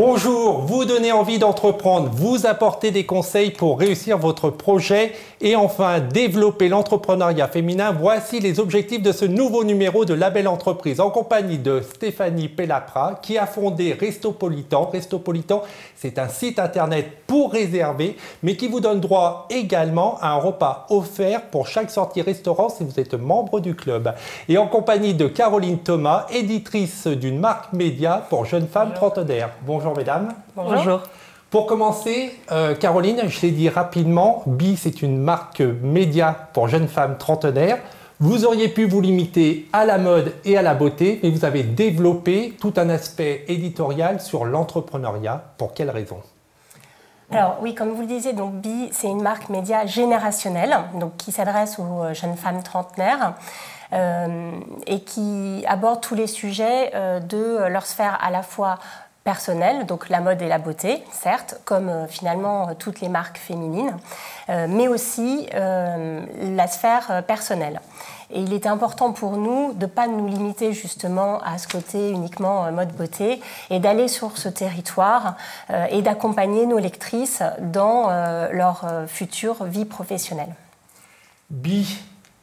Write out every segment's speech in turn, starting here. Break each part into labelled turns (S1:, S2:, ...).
S1: Bonjour, vous donnez envie d'entreprendre, vous apportez des conseils pour réussir votre projet et enfin développer l'entrepreneuriat féminin. Voici les objectifs de ce nouveau numéro de La Belle Entreprise en compagnie de Stéphanie Pellapra qui a fondé Restopolitan. Restopolitan, c'est un site internet pour réserver mais qui vous donne droit également à un repas offert pour chaque sortie restaurant si vous êtes membre du club. Et en compagnie de Caroline Thomas, éditrice d'une marque média pour jeunes femmes trentenaires. Bonjour mesdames.
S2: Bonjour.
S1: Pour commencer, Caroline, je l'ai dit rapidement, Bi, c'est une marque média pour jeunes femmes trentenaires. Vous auriez pu vous limiter à la mode et à la beauté, mais vous avez développé tout un aspect éditorial sur l'entrepreneuriat. Pour quelles raisons ?
S2: Alors oui, comme vous le disiez, donc Bi, c'est une marque média générationnelle, donc qui s'adresse aux jeunes femmes trentenaires. Et qui aborde tous les sujets de leur sphère à la fois personnelle, donc la mode et la beauté, certes, comme finalement toutes les marques féminines, mais aussi la sphère personnelle. Et il était important pour nous de ne pas nous limiter justement à ce côté uniquement mode-beauté et d'aller sur ce territoire et d'accompagner nos lectrices dans leur future vie professionnelle.
S1: Bi,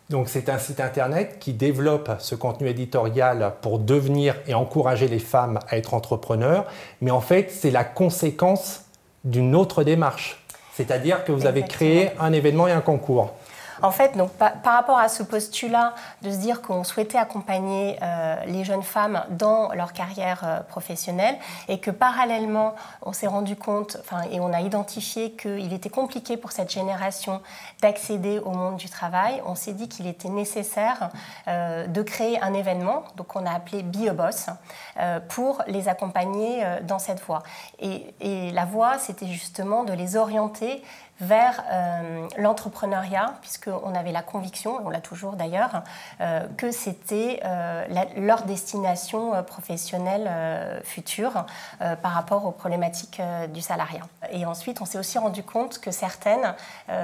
S1: donc c'est un site internet qui développe ce contenu éditorial pour devenir et encourager les femmes à être entrepreneurs, mais en fait c'est la conséquence d'une autre démarche, c'est-à-dire que vous avez créé un événement et un concours.
S2: En fait, donc, par rapport à ce postulat de se dire qu'on souhaitait accompagner les jeunes femmes dans leur carrière professionnelle et que parallèlement, on s'est rendu compte et on a identifié qu'il était compliqué pour cette génération d'accéder au monde du travail, on s'est dit qu'il était nécessaire de créer un événement, donc on a appelé Be a Boss, pour les accompagner dans cette voie. Et la voie, c'était justement de les orienter vers l'entrepreneuriat, puisqu'on avait la conviction, et on l'a toujours d'ailleurs, que c'était leur destination professionnelle future par rapport aux problématiques du salariat. Et ensuite, on s'est aussi rendu compte que certaines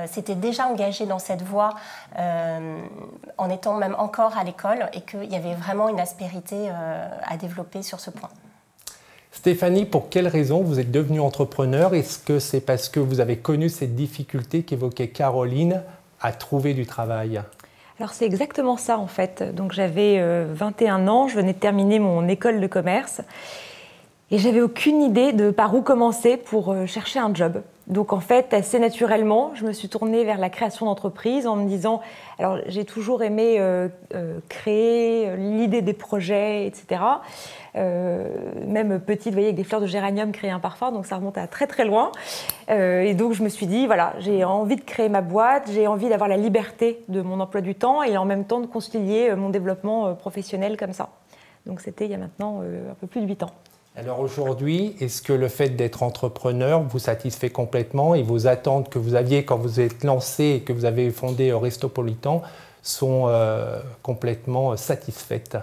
S2: s'étaient déjà engagées dans cette voie en étant même encore à l'école et qu'il y avait vraiment une aspérité à développer sur ce point.
S1: Stéphanie, pour quelles raisons vous êtes devenue entrepreneur? Est-ce que c'est parce que vous avez connu cette difficulté qu'évoquait Caroline à trouver du travail?
S3: Alors c'est exactement ça en fait. Donc j'avais 21 ans, je venais de terminer mon école de commerce et j'avais aucune idée de par où commencer pour chercher un job. Donc en fait, assez naturellement, je me suis tournée vers la création d'entreprise en me disant, alors j'ai toujours aimé créer l'idée des projets, etc. Même petite, vous voyez, avec des fleurs de géranium, créer un parfum, donc ça remonte à très très loin. Et donc je me suis dit, voilà, j'ai envie de créer ma boîte, j'ai envie d'avoir la liberté de mon emploi du temps et en même temps de concilier mon développement professionnel comme ça. Donc c'était il y a maintenant un peu plus de 8 ans.
S1: Alors aujourd'hui, est-ce que le fait d'être entrepreneur vous satisfait complètement et vos attentes que vous aviez quand vous êtes lancé et que vous avez fondé Restopolitan sont complètement satisfaites?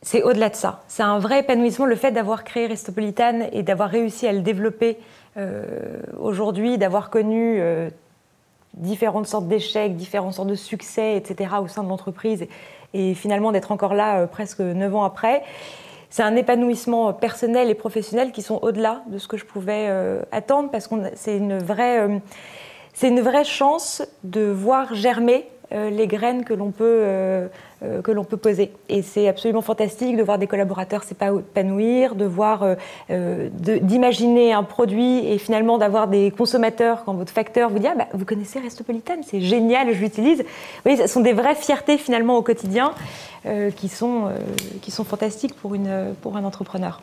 S3: C'est au-delà de ça. C'est un vrai épanouissement, le fait d'avoir créé Restopolitan et d'avoir réussi à le développer aujourd'hui, d'avoir connu différentes sortes d'échecs, différentes sortes de succès, etc. au sein de l'entreprise et finalement d'être encore là presque 9 ans après. C'est un épanouissement personnel et professionnel qui sont au-delà de ce que je pouvais attendre parce que c'est une vraie chance de voir germer les graines que l'on peut poser. Et c'est absolument fantastique de voir des collaborateurs s'épanouir, de voir, d'imaginer un produit et finalement d'avoir des consommateurs quand votre facteur vous dit « Ah, bah, vous connaissez Restopolitan, c'est génial, je l'utilise ». Vous voyez, ce sont des vraies fiertés finalement au quotidien qui sont fantastiques pour un entrepreneur.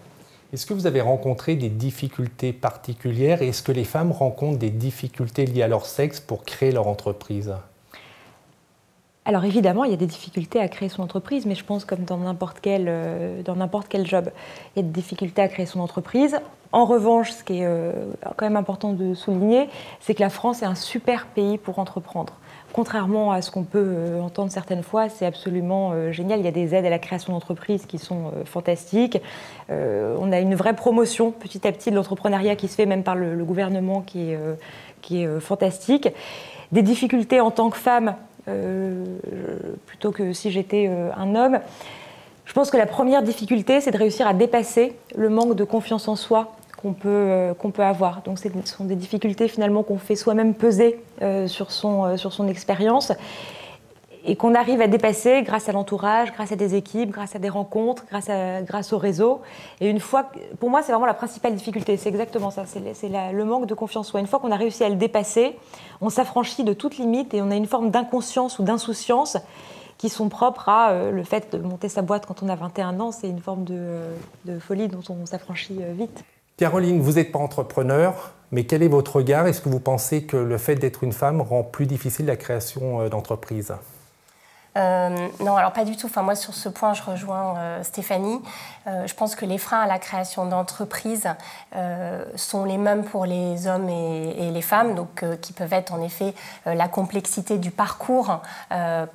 S1: Est-ce que vous avez rencontré des difficultés particulières et est-ce que les femmes rencontrent des difficultés liées à leur sexe pour créer leur entreprise ?
S3: Alors évidemment, il y a des difficultés à créer son entreprise, mais je pense comme dans n'importe quel job, il y a des difficultés à créer son entreprise. En revanche, ce qui est quand même important de souligner, c'est que la France est un super pays pour entreprendre. Contrairement à ce qu'on peut entendre certaines fois, c'est absolument génial. Il y a des aides à la création d'entreprises qui sont fantastiques. On a une vraie promotion petit à petit de l'entrepreneuriat qui se fait même par le gouvernement qui est fantastique. Des difficultés en tant que femme, plutôt que si j'étais un homme. Je pense que la première difficulté, c'est de réussir à dépasser le manque de confiance en soi qu'on peut avoir. Donc ce sont des difficultés finalement qu'on fait soi-même peser sur son expérience et qu'on arrive à dépasser grâce à l'entourage, grâce à des équipes, grâce à des rencontres, grâce au réseau. Et une fois, pour moi, c'est vraiment la principale difficulté, c'est exactement ça, c'est le manque de confiance en soi. Une fois qu'on a réussi à le dépasser, on s'affranchit de toute limite et on a une forme d'inconscience ou d'insouciance qui sont propres à le fait de monter sa boîte quand on a 21 ans. C'est une forme de folie dont on s'affranchit vite.
S1: Caroline, vous n'êtes pas entrepreneur, mais quel est votre regard? Est-ce que vous pensez que le fait d'être une femme rend plus difficile la création d'entreprises?
S2: Non, alors pas du tout. Enfin, moi, sur ce point, je rejoins Stéphanie. Je pense que les freins à la création d'entreprises sont les mêmes pour les hommes et les femmes, donc qui peuvent être en effet la complexité du parcours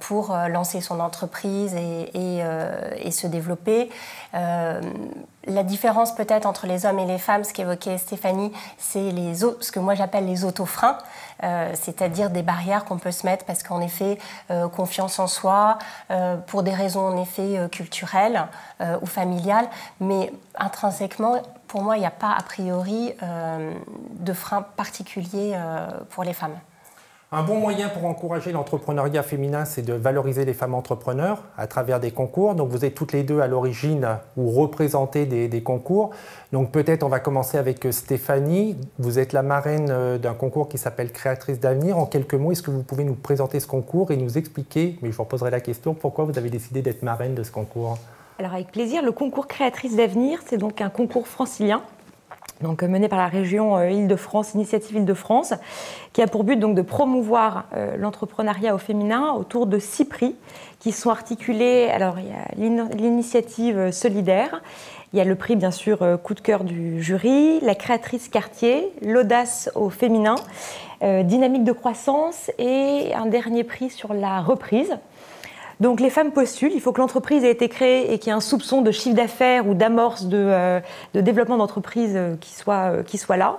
S2: pour lancer son entreprise et se développer. La différence peut-être entre les hommes et les femmes, ce qu'évoquait Stéphanie, c'est ce que moi j'appelle les autofreins, c'est-à-dire des barrières qu'on peut se mettre parce qu'en effet, confiance en soi, pour des raisons en effet culturelles ou familiales, mais intrinsèquement, pour moi, il n'y a pas a priori de frein particulier pour les femmes.
S1: Un bon moyen pour encourager l'entrepreneuriat féminin, c'est de valoriser les femmes entrepreneurs à travers des concours. Donc vous êtes toutes les deux à l'origine ou représentez des concours. Donc peut-être on va commencer avec Stéphanie. Vous êtes la marraine d'un concours qui s'appelle Créatrice d'avenir. En quelques mots, est-ce que vous pouvez nous présenter ce concours et nous expliquer, mais je vous reposerai la question, pourquoi vous avez décidé d'être marraine de ce concours?
S3: Alors avec plaisir, le concours Créatrice d'avenir, c'est donc un concours francilien. Donc, mené par la région Île-de-France, Initiative Île-de-France, qui a pour but donc, de promouvoir l'entrepreneuriat au féminin autour de 6 prix qui sont articulés. Alors, il y a l'initiative solidaire, il y a le prix, bien sûr, coup de cœur du jury, la créatrice quartier, l'audace au féminin, dynamique de croissance et un dernier prix sur la reprise. Donc les femmes postulent, il faut que l'entreprise ait été créée et qu'il y ait un soupçon de chiffre d'affaires ou d'amorce de développement d'entreprise qui soit là.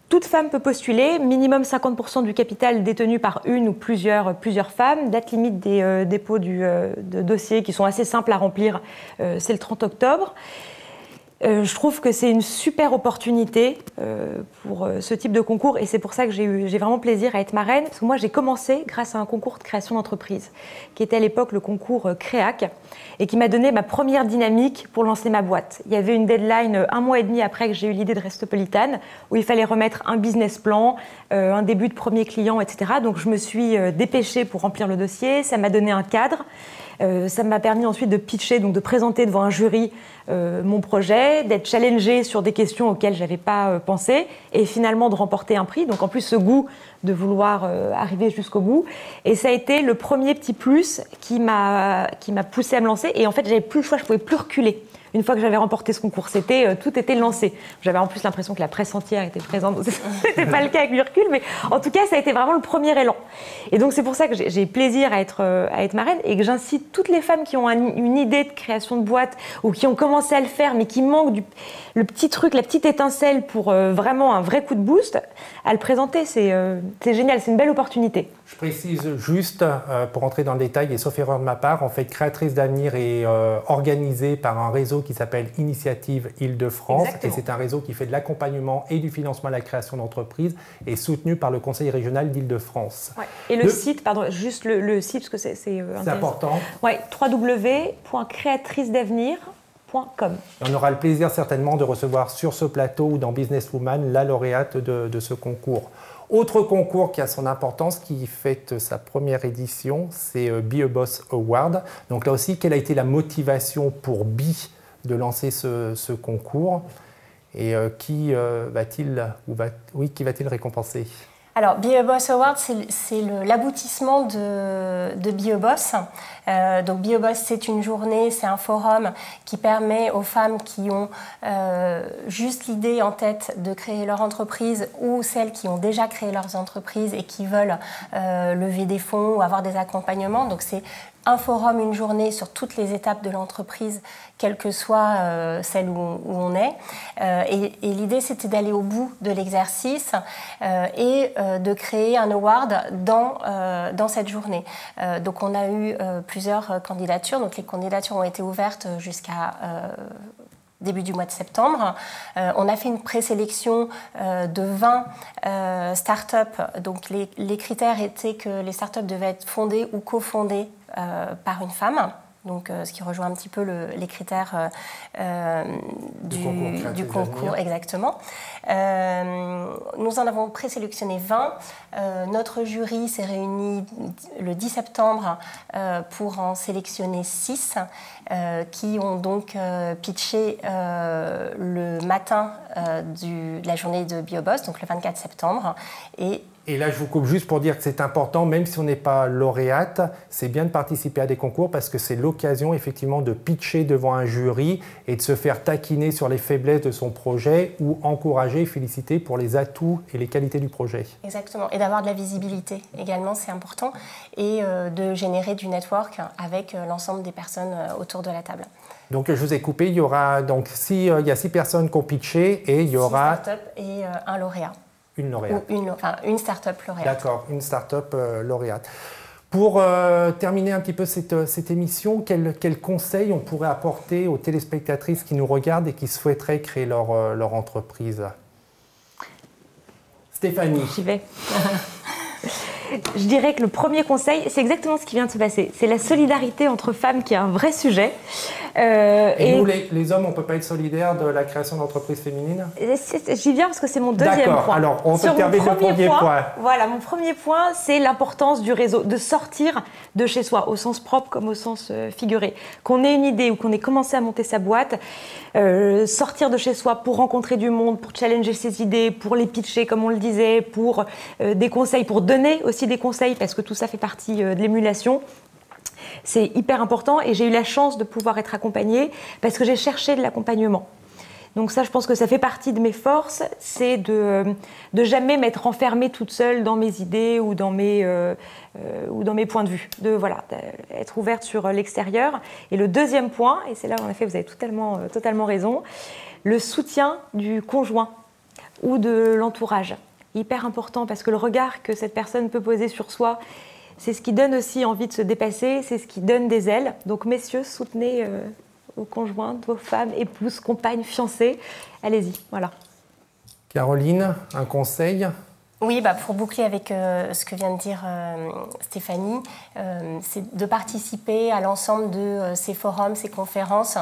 S3: Toute femme peut postuler, minimum 50% du capital détenu par une ou plusieurs femmes. Date limite des dépôts de dossiers qui sont assez simples à remplir, c'est le 30 octobre. Je trouve que c'est une super opportunité pour ce type de concours et c'est pour ça que j'ai vraiment plaisir à être marraine. Parce que moi, j'ai commencé grâce à un concours de création d'entreprise qui était à l'époque le concours Créac et qui m'a donné ma première dynamique pour lancer ma boîte. Il y avait une deadline 1 mois et demi après que j'ai eu l'idée de Restopolitane où il fallait remettre un business plan, un début de premier client, etc. Donc, je me suis dépêchée pour remplir le dossier. Ça m'a donné un cadre. Ça m'a permis ensuite de pitcher, donc de présenter devant un jury mon projet, d'être challengée sur des questions auxquelles je n'avais pas pensé et finalement de remporter un prix. Donc en plus ce goût de vouloir arriver jusqu'au bout. Et ça a été le premier petit plus qui m'a poussée à me lancer. Et en fait, j'avais plus le choix, je ne pouvais plus reculer. Une fois que j'avais remporté ce concours, tout était lancé. J'avais en plus l'impression que la presse entière était présente. Ce n'était pas le cas avec le recul, mais en tout cas, ça a été vraiment le premier élan. Et donc, c'est pour ça que j'ai plaisir à être marraine et que j'incite toutes les femmes qui ont une idée de création de boîte ou qui ont commencé à le faire, mais qui manquent le petit truc, la petite étincelle pour vraiment un vrai coup de boost, à le présenter. C'est génial, c'est une belle opportunité.
S1: Je précise juste, pour entrer dans le détail, et sauf erreur de ma part, en fait, Créatrice d'avenir est organisée par un réseau qui s'appelle Initiative Île-de-France. Et c'est un réseau qui fait de l'accompagnement et du financement à la création d'entreprises et soutenu par le Conseil régional d'Île-de-France.
S3: Ouais. Et le site, pardon, juste le site, parce que c'est
S1: important.
S3: Ouais, www.créatricedavenir.com.
S1: On aura le plaisir certainement de recevoir sur ce plateau ou dans Businesswoman la lauréate de ce concours. Autre concours qui a son importance, qui fête sa première édition, c'est Be a Boss Award. Donc là aussi, quelle a été la motivation pour Be de lancer ce concours et qui va-t-il récompenser?
S2: Alors, Be a Boss Award, c'est l'aboutissement de Be a Boss. Donc, Be a Boss, c'est une journée, c'est un forum qui permet aux femmes qui ont juste l'idée en tête de créer leur entreprise ou celles qui ont déjà créé leurs entreprises et qui veulent lever des fonds ou avoir des accompagnements. Donc, c'est un forum, une journée sur toutes les étapes de l'entreprise, quelle que soit celle où on est. Et l'idée, c'était d'aller au bout de l'exercice et de créer un award dans cette journée. Donc, on a eu plusieurs candidatures. Donc, les candidatures ont été ouvertes jusqu'à début du mois de septembre. On a fait une présélection de 20 startups. Donc les critères étaient que les startups devaient être fondées ou cofondées par une femme. Donc, ce qui rejoint un petit peu les critères du concours, exactement. Nous en avons présélectionné 20. Notre jury s'est réuni le 10 septembre pour en sélectionner 6 qui ont donc pitché le matin de la journée de BioBoss, donc le 24 septembre.
S1: Et là, je vous coupe juste pour dire que c'est important, même si on n'est pas lauréate, c'est bien de participer à des concours parce que c'est l'occasion effectivement de pitcher devant un jury et de se faire taquiner sur les faiblesses de son projet ou encourager et féliciter pour les atouts et les qualités du projet.
S2: Exactement, et d'avoir de la visibilité également, c'est important, et de générer du network avec l'ensemble des personnes autour de la table.
S1: Donc, je vous ai coupé, il y aura donc il y a 6 personnes qui ont pitché et il y aura
S2: 6 startups et un lauréat.
S1: Une lauréate.
S2: Ou une start-up lauréate.
S1: D'accord, une start-up lauréate. Pour terminer un petit peu cette émission, quel conseil on pourrait apporter aux téléspectatrices qui nous regardent et qui souhaiteraient créer leur entreprise? Stéphanie.
S3: J'y vais. Je dirais que le premier conseil, c'est exactement ce qui vient de se passer. C'est la solidarité entre femmes qui est un vrai sujet.
S1: Et nous, les hommes, on ne peut pas être solidaires de la création d'entreprises féminines?
S3: J'y viens parce que c'est mon deuxième point.
S1: D'accord, alors on peut terminer le premier point.
S3: Voilà, mon premier point, c'est l'importance du réseau, de sortir de chez soi, au sens propre comme au sens figuré. Qu'on ait une idée ou qu'on ait commencé à monter sa boîte, sortir de chez soi pour rencontrer du monde, pour challenger ses idées, pour les pitcher comme on le disait, pour des conseils, pour donner aussi des conseils, parce que tout ça fait partie de l'émulation. C'est hyper important et j'ai eu la chance de pouvoir être accompagnée parce que j'ai cherché de l'accompagnement. Donc ça, je pense que ça fait partie de mes forces, c'est de jamais m'être enfermée toute seule dans mes idées ou dans mes points de vue, d'être ouverte sur l'extérieur. Et le deuxième point, et c'est là où en effet vous avez totalement raison, le soutien du conjoint ou de l'entourage. Hyper important parce que le regard que cette personne peut poser sur soi, c'est ce qui donne aussi envie de se dépasser, c'est ce qui donne des ailes. Donc messieurs, soutenez vos conjointes, vos femmes, épouses, compagnes, fiancées. Allez-y, voilà.
S1: Caroline, un conseil ?
S2: Oui, pour boucler avec ce que vient de dire Stéphanie, c'est de participer à l'ensemble de ces forums, ces conférences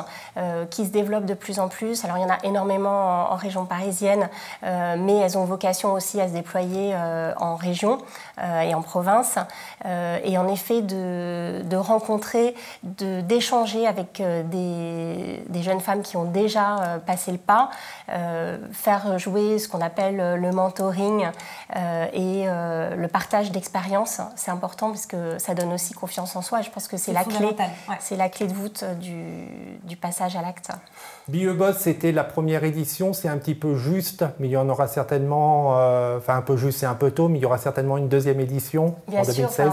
S2: qui se développent de plus en plus. Alors il y en a énormément en région parisienne, mais elles ont vocation aussi à se déployer en région et en province. Et en effet, de rencontrer, d'échanger avec des jeunes femmes qui ont déjà passé le pas, faire jouer ce qu'on appelle le mentoring, et le partage d'expériences, c'est important parce que ça donne aussi confiance en soi. Et je pense que c'est la clé, c'est la clé de voûte du passage à l'acte.
S1: BioBoss, c'était la première édition, c'est un petit peu juste, mais il y en aura certainement, un peu juste, c'est un peu tôt, mais il y aura certainement une deuxième édition en 2016.
S2: Bien sûr,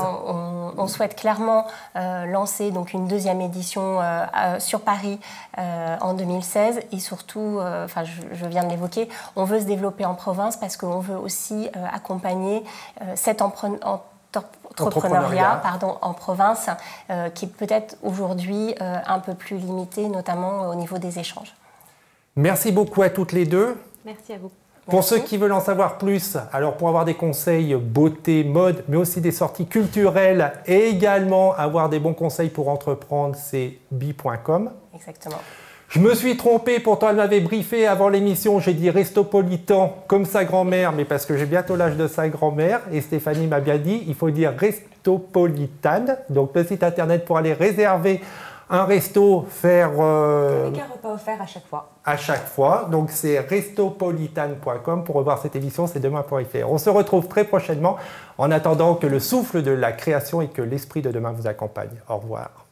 S2: on souhaite clairement lancer donc une deuxième édition sur Paris en 2016 et surtout, je viens de l'évoquer, on veut se développer en province parce qu'on veut aussi accompagner cet entrepreneuriat en province qui est peut-être aujourd'hui un peu plus limité, notamment au niveau des échanges.
S1: Merci beaucoup à toutes les deux.
S3: Merci à vous.
S1: Pour ceux qui veulent en savoir plus, alors pour avoir des conseils beauté, mode, mais aussi des sorties culturelles et également avoir des bons conseils pour entreprendre, c'est bi.com.
S2: Exactement.
S1: Je me suis trompé, pourtant elle m'avait briefé avant l'émission, j'ai dit Restopolitan comme sa grand-mère, mais parce que j'ai bientôt l'âge de sa grand-mère, et Stéphanie m'a bien dit, il faut dire Restopolitan, donc le site internet pour aller réserver un resto, faire...
S3: Avec un repas offert à chaque fois.
S1: À chaque fois, donc c'est restopolitan.com pour revoir cette émission, c'est demain.fr. On se retrouve très prochainement, en attendant que le souffle de la création et que l'esprit de demain vous accompagne. Au revoir.